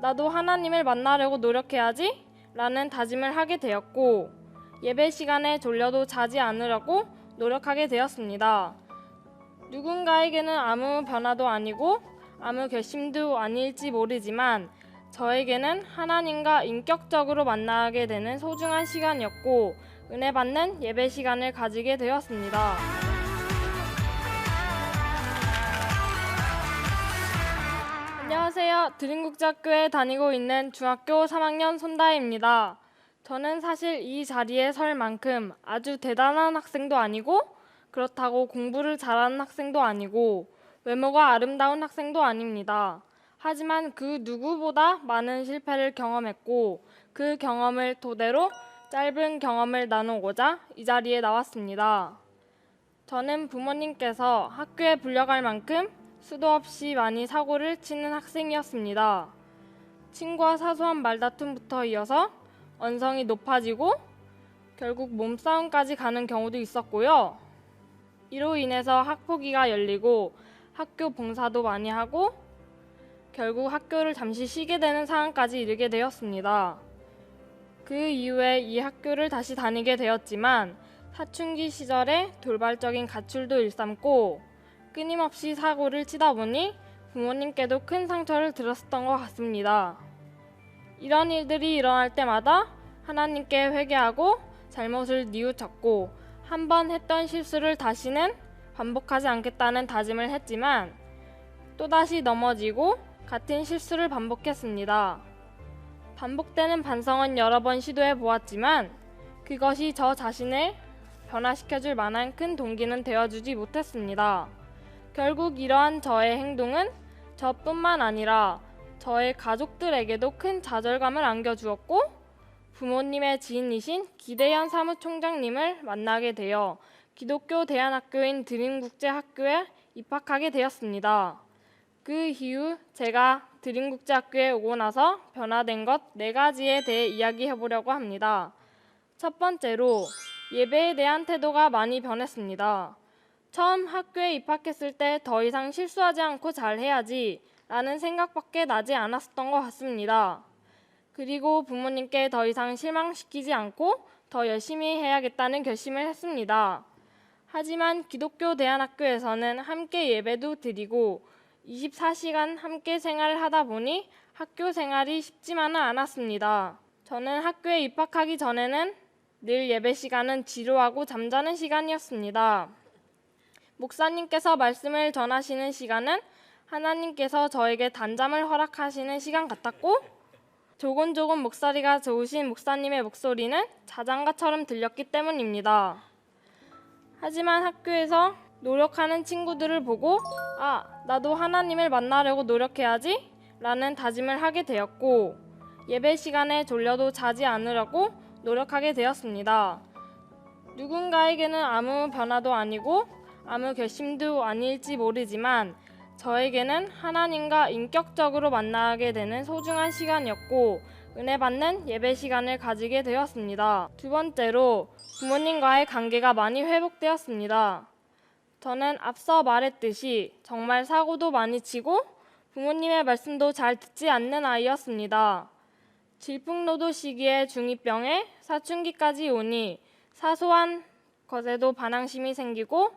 나도 하나님을 만나려고 노력해야지 라는 다짐을 하게 되었고, 예배 시간에 졸려도 자지 않으려고 노력하게 되었습니다. 누군가에게는 아무 변화도 아니고 아무 결심도 아닐지 모르지만 저에게는 하나님과 인격적으로 만나게 되는 소중한 시간이었고 은혜 받는 예배 시간을 가지게 되었습니다. 안녕하세요. 드림국제학교에 다니고 있는 중학교 3학년 손다혜입니다. 저는 사실 이 자리에 설 만큼 아주 대단한 학생도 아니고 그렇다고 공부를 잘하는 학생도 아니고 외모가 아름다운 학생도 아닙니다. 하지만 그 누구보다 많은 실패를 경험했고 그 경험을 토대로 짧은 경험을 나누고자 이 자리에 나왔습니다. 저는 부모님께서 학교에 불려갈 만큼 수도 없이 많이 사고를 치는 학생이었습니다. 친구와 사소한 말다툼부터 이어서 언성이 높아지고 결국 몸싸움까지 가는 경우도 있었고요. 이로 인해서 학폭위가 열리고 학교 봉사도 많이 하고 결국 학교를 잠시 쉬게 되는 상황까지 이르게 되었습니다. 그 이후에 이 학교를 다시 다니게 되었지만 사춘기 시절에 돌발적인 가출도 일삼고 끊임없이 사고를 치다 보니 부모님께도 큰 상처를 들었었던 것 같습니다. 이런 일들이 일어날 때마다 하나님께 회개하고 잘못을 뉘우쳤고 한 번 했던 실수를 다시는 반복하지 않겠다는 다짐을 했지만 또다시 넘어지고 같은 실수를 반복했습니다. 반복되는 반성은 여러 번 시도해 보았지만 그것이 저 자신을 변화시켜줄 만한 큰 동기는 되어주지 못했습니다. 결국 이러한 저의 행동은 저뿐만 아니라 저의 가족들에게도 큰 좌절감을 안겨주었고 부모님의 지인이신 기대현 사무총장님을 만나게 되어 기독교 대안학교인 드림국제학교에 입학하게 되었습니다. 그 이후 제가 드림국제학교에 오고 나서 변화된 것 4가지에 대해 이야기해 보려고 합니다. 첫 번째로 예배에 대한 태도가 많이 변했습니다. 처음 학교에 입학했을 때 더 이상 실수하지 않고 잘해야지 라는 생각밖에 나지 않았었던 것 같습니다. 그리고 부모님께 더 이상 실망시키지 않고 더 열심히 해야겠다는 결심을 했습니다. 하지만 기독교 대안학교에서는 함께 예배도 드리고 24시간 함께 생활을 하다 보니 학교 생활이 쉽지만은 않았습니다. 저는 학교에 입학하기 전에는 늘 예배 시간은 지루하고 잠자는 시간이었습니다. 목사님께서 말씀을 전하시는 시간은 하나님께서 저에게 단잠을 허락하시는 시간 같았고 조곤조곤 목소리가 좋으신 목사님의 목소리는 자장가처럼 들렸기 때문입니다. 하지만 학교에서 노력하는 친구들을 보고 나도 하나님을 만나려고 노력해야지 라는 다짐을 하게 되었고 예배 시간에 졸려도 자지 않으려고 노력하게 되었습니다. 누군가에게는 아무 변화도 아니고 아무 결심도 아닐지 모르지만 저에게는 하나님과 인격적으로 만나게 되는 소중한 시간이었고 은혜 받는 예배 시간을 가지게 되었습니다. 두 번째로 부모님과의 관계가 많이 회복되었습니다. 저는 앞서 말했듯이 정말 사고도 많이 치고 부모님의 말씀도 잘 듣지 않는 아이였습니다. 질풍노도 시기에 중2병에 사춘기까지 오니 사소한 것에도 반항심이 생기고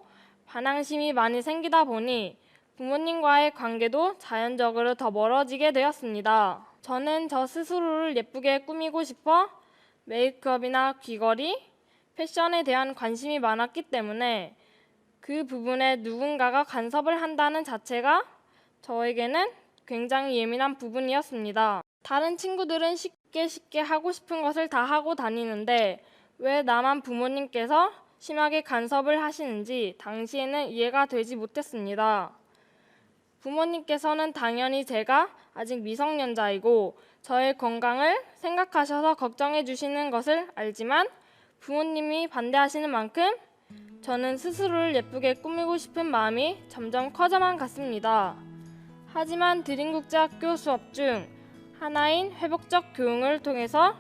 반항심이 많이 생기다 보니 부모님과의 관계도 자연적으로 더 멀어지게 되었습니다. 저는 저 스스로를 예쁘게 꾸미고 싶어 메이크업이나 귀걸이, 패션에 대한 관심이 많았기 때문에 그 부분에 누군가가 간섭을 한다는 자체가 저에게는 굉장히 예민한 부분이었습니다. 다른 친구들은 쉽게 하고 싶은 것을 다 하고 다니는데 왜 나만 부모님께서 심하게 간섭을 하시는지 당시에는 이해가 되지 못했습니다. 부모님께서는 당연히 제가 아직 미성년자이고 저의 건강을 생각하셔서 걱정해 주시는 것을 알지만 부모님이 반대하시는 만큼 저는 스스로를 예쁘게 꾸미고 싶은 마음이 점점 커져만 갔습니다. 하지만 드림국제학교 수업 중 하나인 회복적 교육을 통해서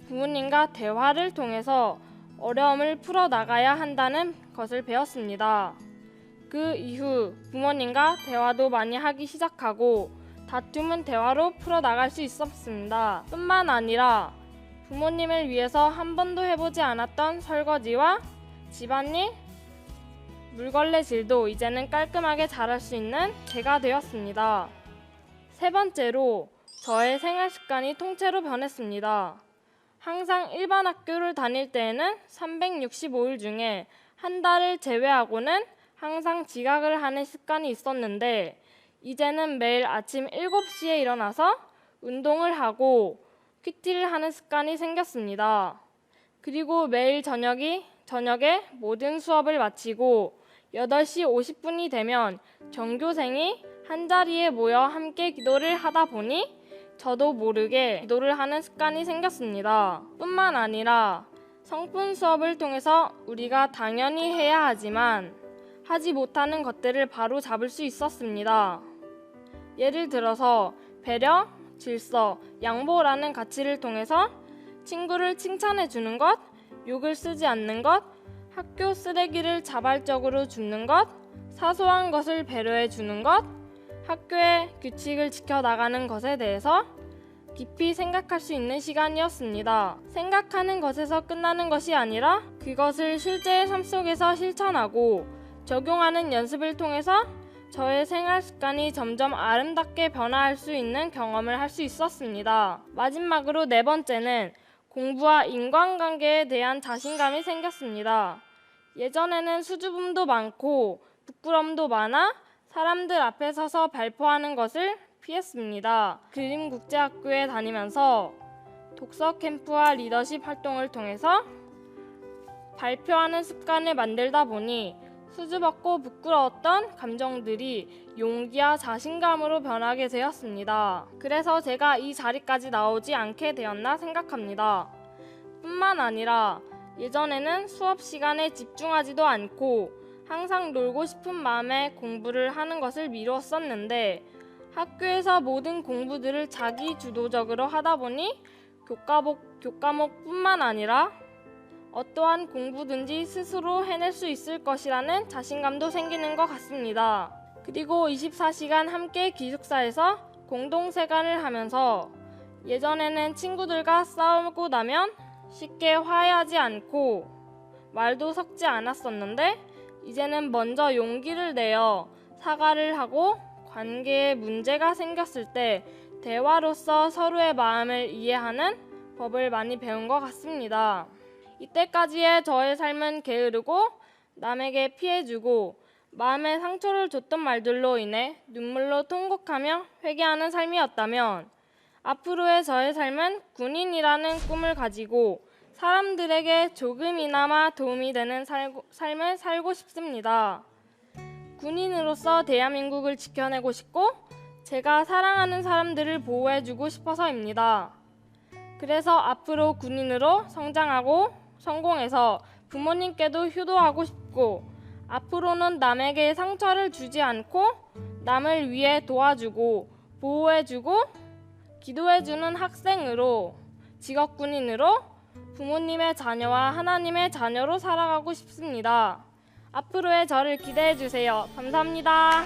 부모님과 대화를 통해서 어려움을 풀어나가야 한다는 것을 배웠습니다. 그 이후 부모님과 대화도 많이 하기 시작하고 다툼은 대화로 풀어나갈 수 있었습니다. 뿐만 아니라 부모님을 위해서 한 번도 해보지 않았던 설거지와 집안일, 물걸레질도 이제는 깔끔하게 잘할 수 있는 제가 되었습니다. 세 번째로 저의 생활 습관이 통째로 변했습니다. 항상 일반 학교를 다닐 때에는 365일 중에 한 달을 제외하고는 항상 지각을 하는 습관이 있었는데 이제는 매일 아침 7시에 일어나서 운동을 하고 큐티를 하는 습관이 생겼습니다. 그리고 매일 저녁에 모든 수업을 마치고 8시 50분이 되면 전교생이 한자리에 모여 함께 기도를 하다 보니 저도 모르게 기도를 하는 습관이 생겼습니다. 뿐만 아니라 성품 수업을 통해서 우리가 당연히 해야 하지만 하지 못하는 것들을 바로 잡을 수 있었습니다. 예를 들어서 배려, 질서, 양보라는 가치를 통해서 친구를 칭찬해 주는 것, 욕을 쓰지 않는 것, 학교 쓰레기를 자발적으로 줍는 것, 사소한 것을 배려해 주는 것, 학교의 규칙을 지켜나가는 것에 대해서 깊이 생각할 수 있는 시간이었습니다. 생각하는 것에서 끝나는 것이 아니라 그것을 실제의 삶 속에서 실천하고 적용하는 연습을 통해서 저의 생활 습관이 점점 아름답게 변화할 수 있는 경험을 할 수 있었습니다. 마지막으로 네 번째는 공부와 인간관계에 대한 자신감이 생겼습니다. 예전에는 수줍음도 많고 부끄럼도 많아 사람들 앞에 서서 발표하는 것을 피했습니다. 그림국제학교에 다니면서 독서 캠프와 리더십 활동을 통해서 발표하는 습관을 만들다 보니 수줍었고 부끄러웠던 감정들이 용기와 자신감으로 변하게 되었습니다. 그래서 제가 이 자리까지 나오지 않게 되었나 생각합니다. 뿐만 아니라 예전에는 수업 시간에 집중하지도 않고 항상 놀고 싶은 마음에 공부를 하는 것을 미루었었는데 학교에서 모든 공부들을 자기 주도적으로 하다 보니 교과목뿐만 아니라 어떠한 공부든지 스스로 해낼 수 있을 것이라는 자신감도 생기는 것 같습니다. 그리고 24시간 함께 기숙사에서 공동생활을 하면서 예전에는 친구들과 싸우고 나면 쉽게 화해하지 않고 말도 섞지 않았었는데 이제는 먼저 용기를 내어 사과를 하고 관계에 문제가 생겼을 때 대화로서 서로의 마음을 이해하는 법을 많이 배운 것 같습니다. 이때까지의 저의 삶은 게으르고 남에게 피해주고 마음에 상처를 줬던 말들로 인해 눈물로 통곡하며 회개하는 삶이었다면 앞으로의 저의 삶은 군인이라는 꿈을 가지고 사람들에게 조금이나마 도움이 되는 삶을 살고 싶습니다. 군인으로서 대한민국을 지켜내고 싶고 제가 사랑하는 사람들을 보호해주고 싶어서입니다. 그래서 앞으로 군인으로 성장하고 성공해서 부모님께도 효도하고 싶고 앞으로는 남에게 상처를 주지 않고 남을 위해 도와주고 보호해주고 기도해주는 학생으로 직업군인으로 부모님의 자녀와 하나님의 자녀로 살아가고 싶습니다. 앞으로의 저를 기대해주세요. 감사합니다.